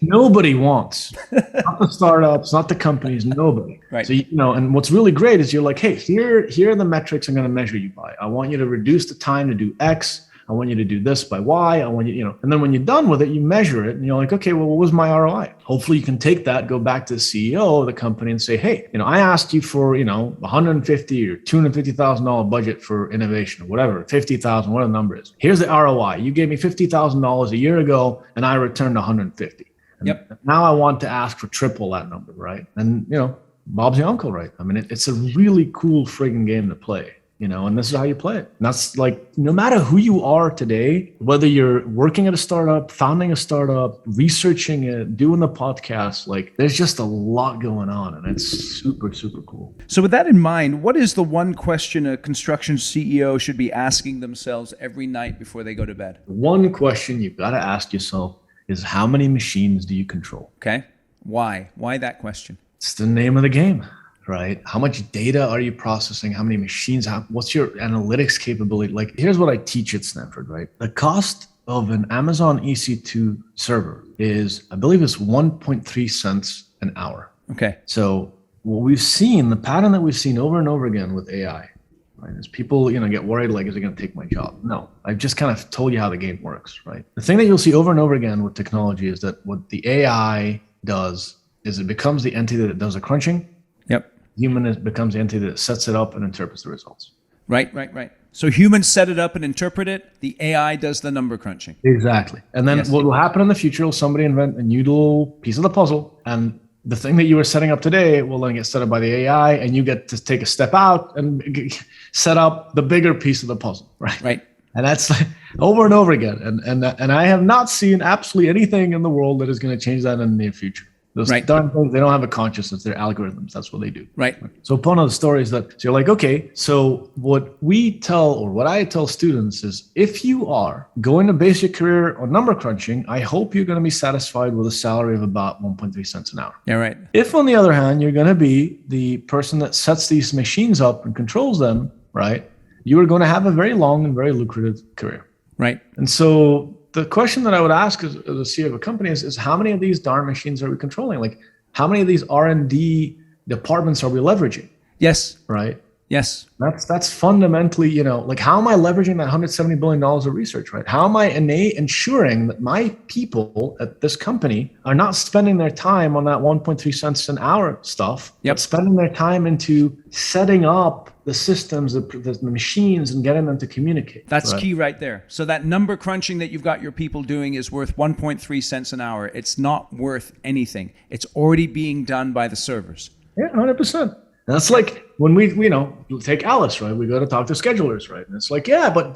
Nobody wants, not the startups, not the companies, nobody. Right. So, and what's really great is you're like, hey, here are the metrics I'm going to measure you by. I want you to reduce the time to do X. I want you to do this by Y. I want you, and then when you're done with it, you measure it and you're like, okay, well, what was my ROI? Hopefully you can take that, go back to the CEO of the company and say, hey, I asked you for, $150 or $250,000 budget for innovation or whatever, 50,000, whatever the number is. Here's the ROI. You gave me $50,000 a year ago and I returned 150. Yep. Now I want to ask for triple that number, right? And, Bob's your uncle, right? I mean, it's a really cool friggin' game to play, and this is how you play it. And that's like, no matter who you are today, whether you're working at a startup, founding a startup, researching it, doing the podcast, like there's just a lot going on and it's super, super cool. So with that in mind, what is the one question a construction CEO should be asking themselves every night before they go to bed? One question you've got to ask yourself is, how many machines do you control? Okay. Why? Why that question? It's the name of the game, right? How much data are you processing? How many machines? What's your analytics capability? Like, here's what I teach at Stanford, right? The cost of an Amazon EC2 server is, I believe it's 1.3 cents an hour. Okay. So what we've seen, the pattern that we've seen over and over again with AI, right, is people, get worried, like, is it going to take my job? No, I've just kind of told you how the game works, right? The thing that you'll see over and over again with technology is that what the AI does is it becomes the entity that does the crunching. Yep. Human becomes the entity that sets it up and interprets the results. Right. So humans set it up and interpret it. The AI does the number crunching. Exactly. And then what will happen in the future will somebody invent a new little piece of the puzzle, and the thing that you were setting up today will then get set up by the AI, and you get to take a step out and set up the bigger piece of the puzzle. Right. And that's like over and over again. And I have not seen absolutely anything in the world that is going to change that in the near future. Those darn things, they don't have a consciousness. They're algorithms. That's what they do. Right. So one of the stories that, so you're like, okay, so what I tell students is, if you are going to base your career on number crunching, I hope you're going to be satisfied with a salary of about 1.3 cents an hour. Yeah, right. If on the other hand, you're going to be the person that sets these machines up and controls them, right, you are going to have a very long and very lucrative career. Right. And so the question that I would ask as a CEO of a company is how many of these darn machines are we controlling? Like, how many of these R&D departments are we leveraging? Yes. Right. Yes. That's fundamentally, like, how am I leveraging that $170 billion of research, right? How am I ensuring that my people at this company are not spending their time on that 1.3 cents an hour stuff, but spending their time into setting up the systems, the machines, and getting them to communicate. That's key right there. So that number crunching that you've got your people doing is worth 1.3 cents an hour. It's not worth anything. It's already being done by the servers. Yeah, 100%. And that's like when we take Alice, right? We go to talk to schedulers, right? And it's like, yeah, but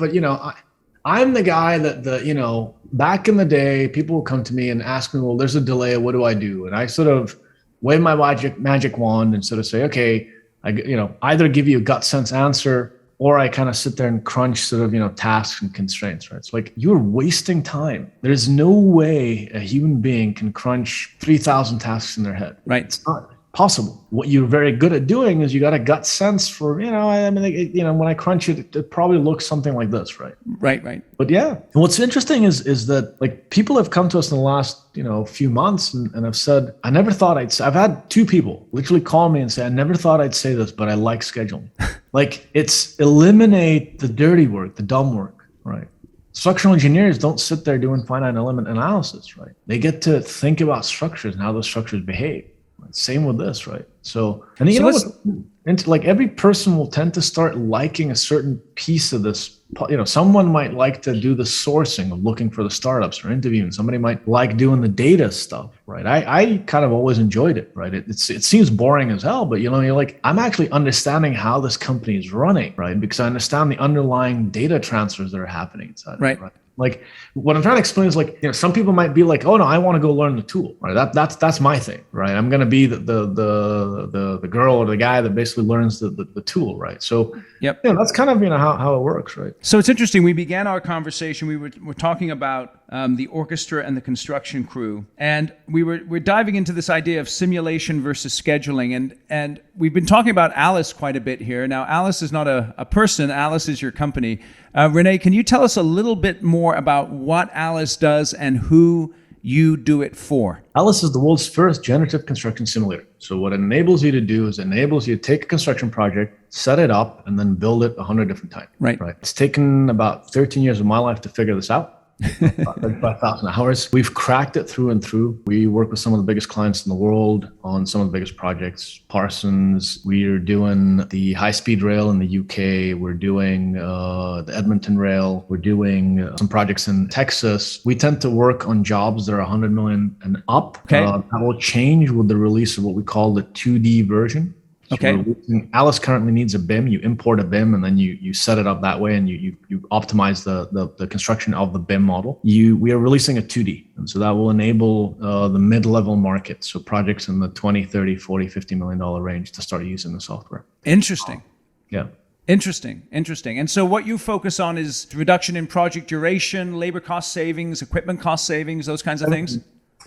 I'm the guy that back in the day, people would come to me and ask me, well, there's a delay. What do I do? And I sort of wave my magic wand and sort of say, okay, I either give you a gut sense answer, or I kind of sit there and crunch sort of, tasks and constraints, right? It's like, you're wasting time. There's no way a human being can crunch 3,000 tasks in their head. Right. It's not possible. What you're very good at doing is you got a gut sense for, when I crunch it, it probably looks something like this, right? Right. But yeah, and what's interesting is that, like, people have come to us in the last, few months and have said, I never thought I've had two people literally call me and say, I never thought I'd say this, but I like scheduling. Like, it's eliminate the dirty work, the dumb work, right? Structural engineers don't sit there doing finite element analysis, right? They get to think about structures and how those structures behave. Same with this, right? So, and like, every person will tend to start liking a certain piece of this. Someone might like to do the sourcing of looking for the startups or interviewing. Somebody might like doing the data stuff, right? I kind of always enjoyed it, right? It seems boring as hell, but you're like, I'm actually understanding how this company is running, right? Because I understand the underlying data transfers that are happening inside. Right. Like what I'm trying to explain is like, some people might be like, oh no, I want to go learn the tool, right? That's my thing, right? I'm going to be the girl or the guy that basically learns the tool, right? So Yep. that's kind of, how it works, right? So it's interesting. We began our conversation. We're talking about the orchestra and the construction crew, and we're diving into this idea of simulation versus scheduling, and we've been talking about Alice quite a bit here. Now, Alice is not a person. Alice is your company. René, can you tell us a little bit more about what Alice does and who you do it for? Alice is the world's first generative construction simulator. So what it enables you to do is it enables you to take a construction project, set it up, and then build it 100 different times. Right. It's taken about 13 years of my life to figure this out. 35,000 hours. We've cracked it through and through. We work with some of the biggest clients in the world on some of the biggest projects. Parsons, we're doing the high-speed rail in the UK. We're doing the Edmonton rail. We're doing some projects in Texas. We tend to work on jobs that are 100 million and up. Okay. That will change with the release of what we call the 2D version. So okay. Alice currently needs a BIM. You import a BIM and then you set it up that way, and you optimize the construction of the BIM model. We are releasing a 2D, and so that will enable the mid-level market, so projects in the 20, 30, 40, $50 million range to start using the software. Interesting. Yeah. Interesting. And so what you focus on is reduction in project duration, labor cost savings, equipment cost savings, those kinds of things?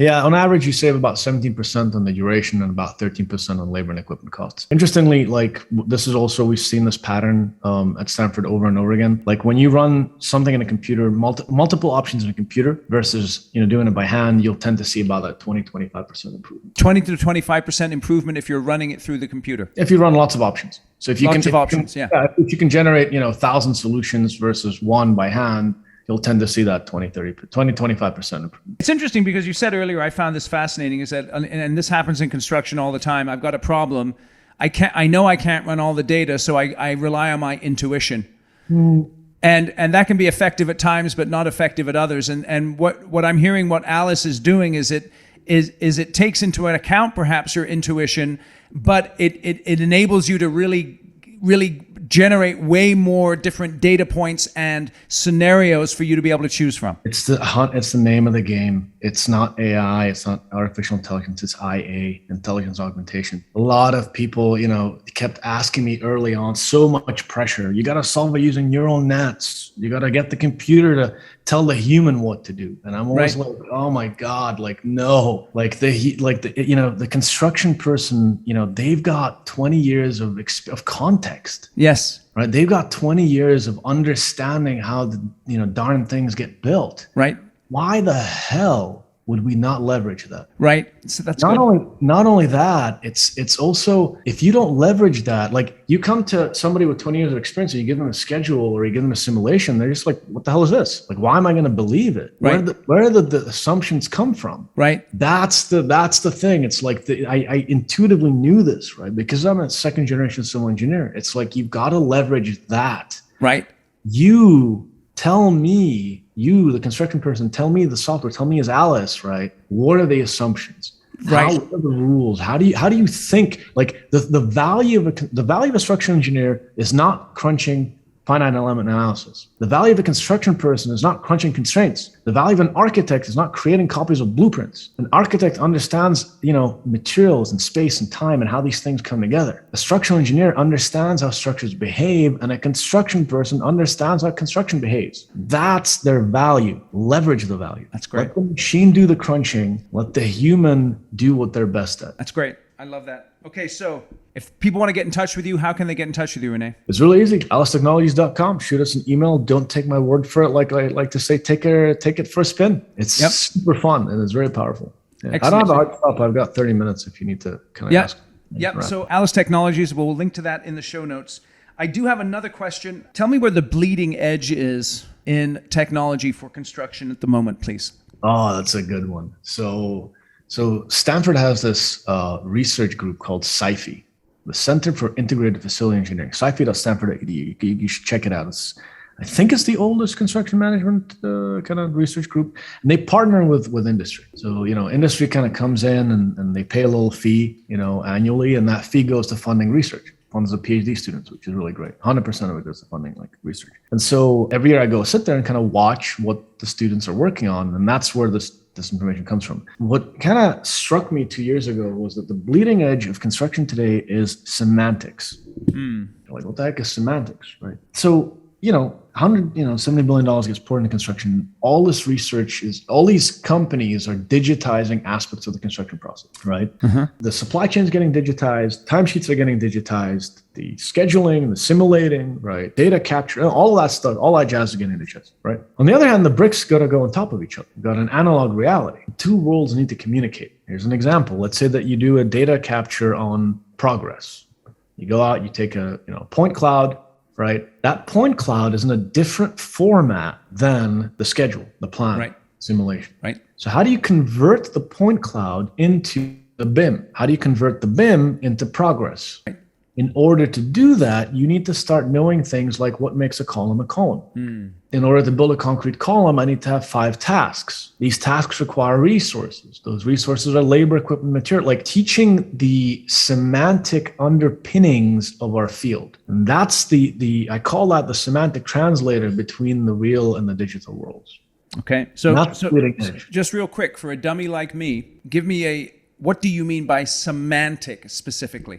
Yeah, on average, you save about 17% on the duration and about 13% on labor and equipment costs. Interestingly, like this is also, we've seen this pattern at Stanford over and over again. Like when you run something in a computer, multiple options in a computer versus doing it by hand, you'll tend to see about that 20-25% improvement. 20 to 25% improvement if you're running it through the computer. If you run lots of options. So if you if you can generate 1,000 solutions versus one by hand, you'll tend to see that 20-25% improvement. It's interesting because you said earlier, I found this fascinating, is that, and this happens in construction all the time, I've got a problem. I know I can't run all the data, so I rely on my intuition. And that can be effective at times, but not effective at others. And what I'm hearing what Alice is doing is it takes into account perhaps your intuition, but it enables you to really generate way more different data points and scenarios for you to be able to choose from. It's the name of the game. It's not AI. It's not artificial intelligence. It's IA, intelligence augmentation. A lot of people, kept asking me early on, so much pressure. You got to solve it using neural nets. You got to get the computer to tell the human what to do. And I'm always like, oh my God, like, no, the construction person, they've got 20 years of context. Yes. Right. They've got 20 years of understanding how the darn things get built. Right. Why the hell would we not leverage that? Right. So that's not only that, it's also, if you don't leverage that, like you come to somebody with 20 years of experience and you give them a schedule or you give them a simulation, they're just like, what the hell is this? Like, why am I going to believe it? Right. Where do the assumptions come from? Right. That's the thing. It's like I intuitively knew this, right? Because I'm a second generation civil engineer. It's like, you've got to leverage that. Right. You tell me, the construction person, tell me the software, tell me as Alice, right? What are the assumptions? Right. What are the rules? How do you think? Like the value of a structural engineer is not crunching finite element analysis. The value of a construction person is not crunching constraints. The value of an architect is not creating copies of blueprints. An architect understands, materials and space and time and how these things come together. A structural engineer understands how structures behave, and a construction person understands how construction behaves. That's their value. Leverage the value. That's great. Let the machine do the crunching. Let the human do what they're best at. That's great. I love that. Okay, so if people want to get in touch with you, how can they get in touch with you, René? It's really easy. AliceTechnologies.com. Shoot us an email. Don't take my word for it. Like I like to say, take it for a spin. It's super fun and it's very powerful. Yeah. I don't have a hard stop. I've got 30 minutes if you need to ask. Yep. So Alice Technologies, we'll link to that in the show notes. I do have another question. Tell me where the bleeding edge is in technology for construction at the moment, please. Oh, that's a good one. So Stanford has this research group called SciFi, the Center for Integrated Facility Engineering, sci-fi.stanford.edu. You should check it out. I think it's the oldest construction management kind of research group. And they partner with industry. So, industry kind of comes in and they pay a little fee, annually, and that fee goes to funding research. funds the PhD students, which is really great. 100% of it goes to funding like research. And so every year I go sit there and kind of watch what the students are working on. And that's where this information comes from. What kind of struck me 2 years ago was that the bleeding edge of construction today is semantics. Like, what the heck is semantics, right? So, $70 billion gets poured into construction. All this research all these companies are digitizing aspects of the construction process, right? The supply chain is getting digitized, timesheets are getting digitized, the scheduling, the simulating, right? Data capture, all of that stuff, all that jazz is getting digitized, right? On the other hand, the bricks got to go on top of each other. You've got an analog reality. Two worlds need to communicate. Here's an example. Let's say that you do a data capture on progress. You go out, you take a point cloud, right? That point cloud is in a different format than the schedule, the plan, right, simulation. Right. So how do you convert the point cloud into the BIM? How do you convert the BIM into progress? Right. In order to do that, you need to start knowing things like what makes a column a column. In order to build a concrete column, I need to have 5 tasks. These tasks require resources. Those resources are labor, equipment, material, like teaching the semantic underpinnings of our field. And that's I call that the semantic translator between the real and the digital worlds. Okay. So just real quick, for a dummy like me, give me what do you mean by semantic specifically?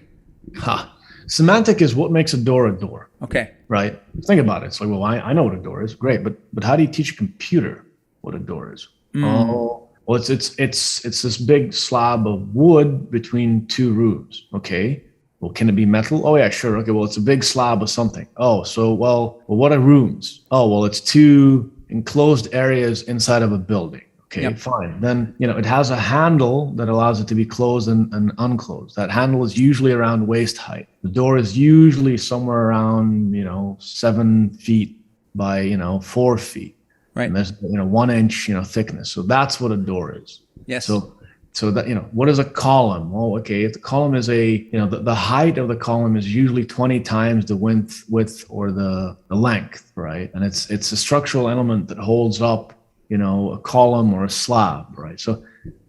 Semantic is what makes a door. Okay. Right? Think about it. It's like, well, I know what a door is. Great. But how do you teach a computer what a door is? Oh, well, it's this big slab of wood between 2 rooms. Okay. Well, can it be metal? Oh, yeah, sure. Okay. Well, it's a big slab of something. Oh, so, well, what are rooms? Oh, well, it's 2 enclosed areas inside of a building. Okay, yep. Fine. Then, it has a handle that allows it to be closed and unclosed. That handle is usually around waist height. The door is usually somewhere around, 7 feet by, 4 feet. Right. And there's, 1 inch, thickness. So that's what a door is. Yes. So that, what is a column? Well, okay, if the column is the height of the column is usually 20 times the width or the length, right? And it's a structural element that holds up a column or a slab, right? So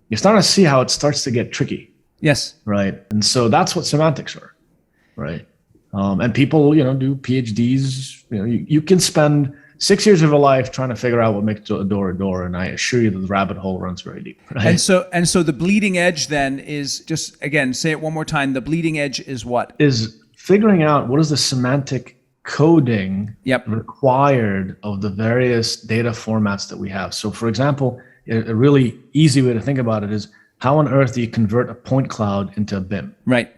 you're starting to see how it starts to get tricky. Yes. Right. And so that's what semantics are, right? And people, do PhDs, you can spend 6 years of your life trying to figure out what makes a door. And I assure you that the rabbit hole runs very deep. Right? And so the bleeding edge then is just, again, say it one more time. The bleeding edge is what? Is figuring out what is the semantic coding required of the various data formats that we have. So for example, a really easy way to think about it is how on earth do you convert a point cloud into a BIM? Right.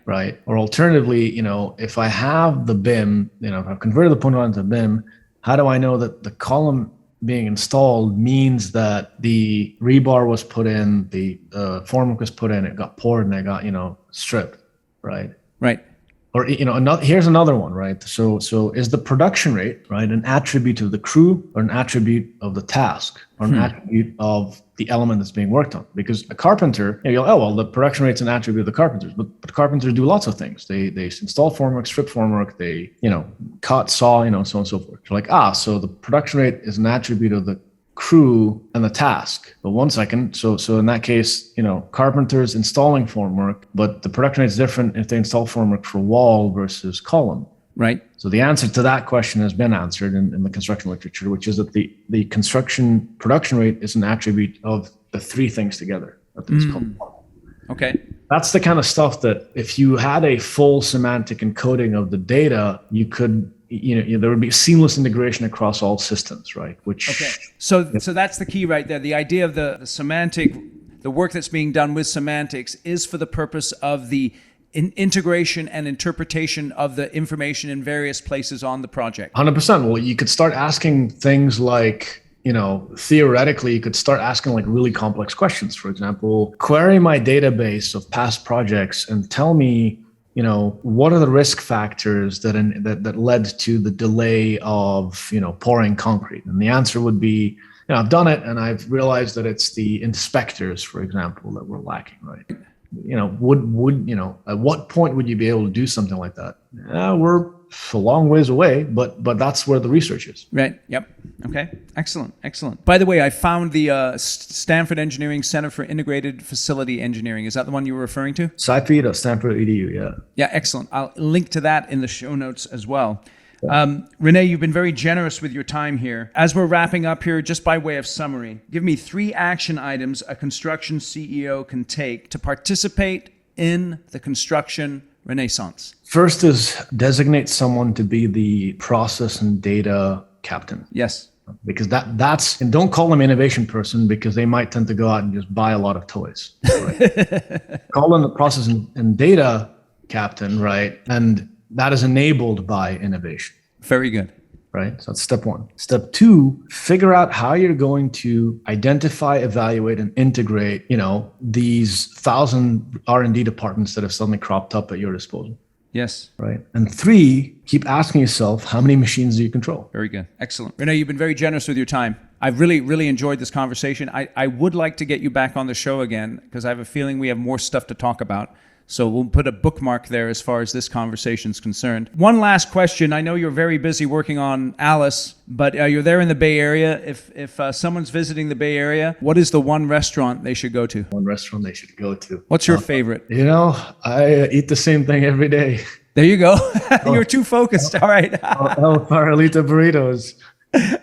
Or alternatively, if I have the BIM, if I've converted the point cloud into a BIM, how do I know that the column being installed means that the rebar was put in, the formwork was put in, it got poured and it got, stripped, right? Right. Or, here's another one, right? So is the production rate, right, an attribute of the crew or an attribute of the task or an attribute of the element that's being worked on? Because a carpenter, the production rate's an attribute of the carpenters, but carpenters do lots of things. They install formwork, strip formwork, they, cut, saw, so on and so forth. So so the production rate is an attribute of the crew and the task. But 1 second, so in that case, carpenters installing formwork, but the production rate is different if they install formwork for wall versus column. Right. So the answer to that question has been answered in the construction literature, which is that the construction production rate is an attribute of the 3 things together. That's called. Okay. That's the kind of stuff that if you had a full semantic encoding of the data, you could there would be seamless integration across all systems, right? So that's the key right there. The idea of the semantic, the work that's being done with semantics is for the purpose of the integration and interpretation of the information in various places on the project. 100%. Well, you could start asking things like, theoretically, you could start asking like really complex questions. For example, query my database of past projects and tell me, what are the risk factors that led to the delay of, pouring concrete? And the answer would be, I've done it and I've realized that it's the inspectors, for example, that we're lacking, right? at what point would you be able to do something like that? We're a long ways away, but that's where the research is. Right. Yep. Okay. Excellent. By the way, I found the Stanford Engineering Center for Integrated Facility Engineering. Is that the one you were referring to? SciPe.stanford.edu. Yeah. Yeah. Excellent. I'll link to that in the show notes as well. René, you've been very generous with your time here. As we're wrapping up here, just by way of summary, give me 3 action items a construction CEO can take to participate in the construction renaissance. First is designate someone to be the process and data captain. Yes. Because that's, and don't call them innovation person, because they might tend to go out and just buy a lot of toys. Right? Call them the process and data captain, right? And that is enabled by innovation. Very good. Right? So that's step 1. Step 2, figure out how you're going to identify, evaluate, and integrate, these 1,000 R&D departments that have suddenly cropped up at your disposal. Yes. Right. And 3, keep asking yourself, how many machines do you control? Very good. Excellent. René, you've been very generous with your time. I've really enjoyed this conversation. I would like to get you back on the show again, because I have a feeling we have more stuff to talk about. So we'll put a bookmark there as far as this conversation is concerned. One last question. I know you're very busy working on Alice, but you're there in the Bay Area. If someone's visiting the Bay Area, what is the one restaurant they should go to? One restaurant they should go to. What's your favorite? I eat the same thing every day. There you go. You're too focused. All right. El Farolito burritos.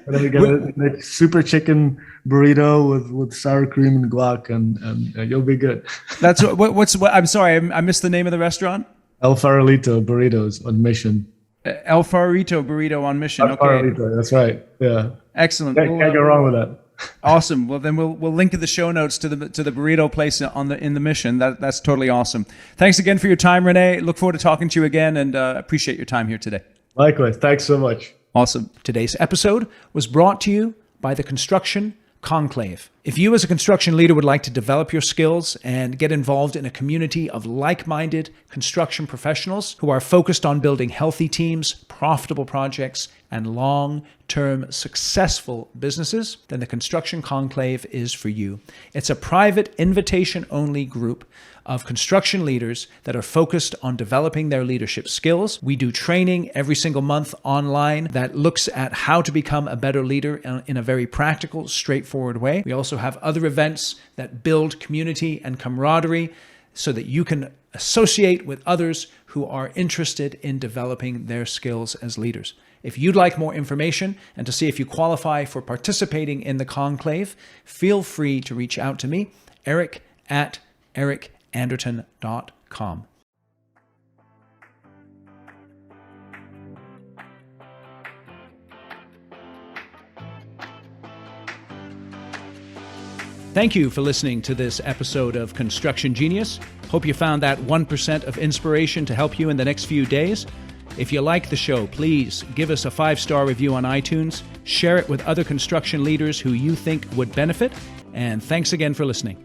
We get a super chicken burrito with sour cream and guac, and you'll be good. That's what's I'm sorry, I missed the name of the restaurant. El Farolito burritos on Mission. El Farolito burrito on Mission. El Farolito, that's right. Yeah. Excellent. Can't go wrong with that. Awesome. Well, then we'll link in the show notes to the burrito place in the Mission. That's totally awesome. Thanks again for your time, René. Look forward to talking to you again, and appreciate your time here today. Likewise. Thanks so much. Awesome. Today's episode was brought to you by the Construction Conclave. If you as a construction leader would like to develop your skills and get involved in a community of like-minded construction professionals who are focused on building healthy teams, profitable projects, and long-term successful businesses, then the Construction Conclave is for you. It's a private, invitation-only group of construction leaders that are focused on developing their leadership skills. We do training every single month online that looks at how to become a better leader in a very practical, straightforward way. We also have other events that build community and camaraderie so that you can associate with others who are interested in developing their skills as leaders. If you'd like more information and to see if you qualify for participating in the conclave, feel free to reach out to me, eric@ericanderton.com. Thank you for listening to this episode of Construction Genius. Hope you found that 1% of inspiration to help you in the next few days. If you like the show, please give us a 5-star review on iTunes, share it with other construction leaders who you think would benefit, and thanks again for listening.